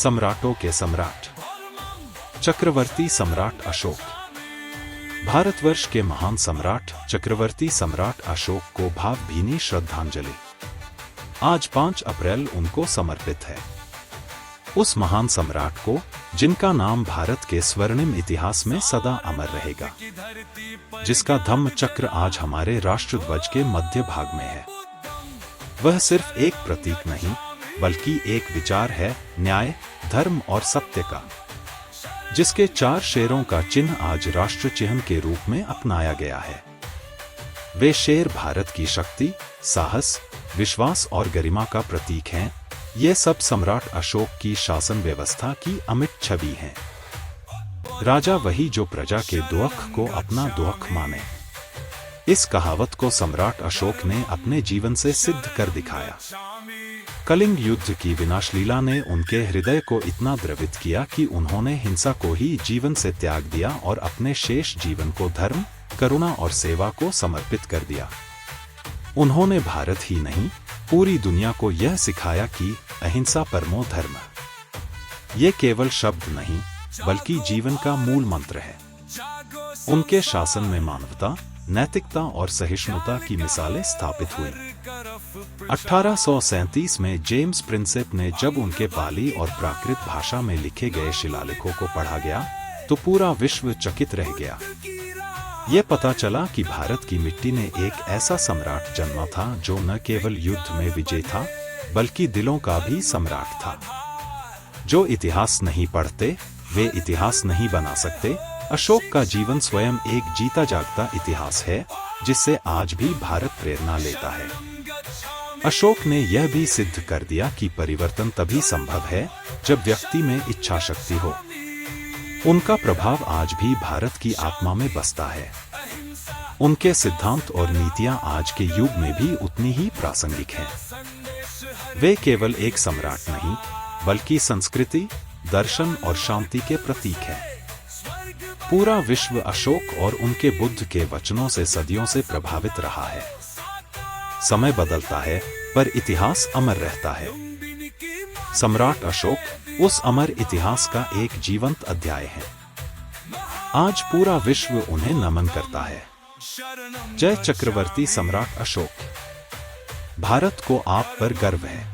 सम्राटों के सम्राट चक्रवर्ती सम्राट अशोक। भारतवर्ष के महान सम्राट चक्रवर्ती सम्राट अशोक को भावभीनी श्रद्धांजलि। आज 5 अप्रैल उनको समर्पित है। उस महान सम्राट को जिनका नाम भारत के स्वर्णिम इतिहास में सदा अमर रहेगा, जिसका धम्म चक्र आज हमारे राष्ट्रध्वज के मध्य भाग में है। वह सिर्फ एक प्रतीक नहीं बल्कि एक विचार है, न्याय, धर्म और सत्य का, जिसके 4 शेरों का चिन्ह आज राष्ट्र चिन्ह के रूप में अपनाया गया है। वे शेर भारत की शक्ति, साहस, विश्वास और गरिमा का प्रतीक हैं। ये सब सम्राट अशोक की शासन व्यवस्था की अमिट छवि हैं। राजा वही जो प्रजा के दुख को अपना दुख माने। इस कहावत को सम्राट अशोक ने अपने जीवन से सिद्ध कर दिखाया। कलिंग युद्ध की विनाशलीला ने उनके हृदय को इतना द्रवित किया कि उन्होंने हिंसा को ही जीवन से त्याग दिया और अपने शेष जीवन को धर्म, करुणा और सेवा को समर्पित कर दिया। उन्होंने भारत ही नहीं, पूरी दुनिया को यह सिखाया कि अहिंसा परमो धर्म। ये केवल शब्द नहीं बल्कि जीवन का मूल मंत्र है। उनके शासन में मानवता, नैतिकता और सहिष्णुता की मिसालें स्थापित हुई। 1837 में जेम्स प्रिंसेप ने जब उनके पाली और प्राकृत भाषा में लिखे गए शिलालेखों को पढ़ा गया तो पूरा विश्व चकित रह गया। ये पता चला कि भारत की मिट्टी ने एक ऐसा सम्राट जन्मा था जो न केवल युद्ध में विजयी था बल्कि दिलों का भी सम्राट था। जो इतिहास नहीं पढ़ते वे इतिहास नहीं बना सकते। अशोक का जीवन स्वयं एक जीता जागता इतिहास है जिससे आज भी भारत प्रेरणा लेता है। अशोक ने यह भी सिद्ध कर दिया कि परिवर्तन तभी संभव है जब व्यक्ति में इच्छा शक्ति हो। उनका प्रभाव आज भी भारत की आत्मा में बसता है। उनके सिद्धांत और नीतियां आज के युग में भी उतनी ही प्रासंगिक हैं। वे केवल एक सम्राट नहीं बल्कि संस्कृति, दर्शन और शांति के प्रतीक हैं। पूरा विश्व अशोक और उनके बुद्ध के वचनों से सदियों से प्रभावित रहा है। समय बदलता है पर इतिहास अमर रहता है। सम्राट अशोक उस अमर इतिहास का एक जीवंत अध्याय है। आज पूरा विश्व उन्हें नमन करता है। जय चक्रवर्ती सम्राट अशोक। भारत को आप पर गर्व है।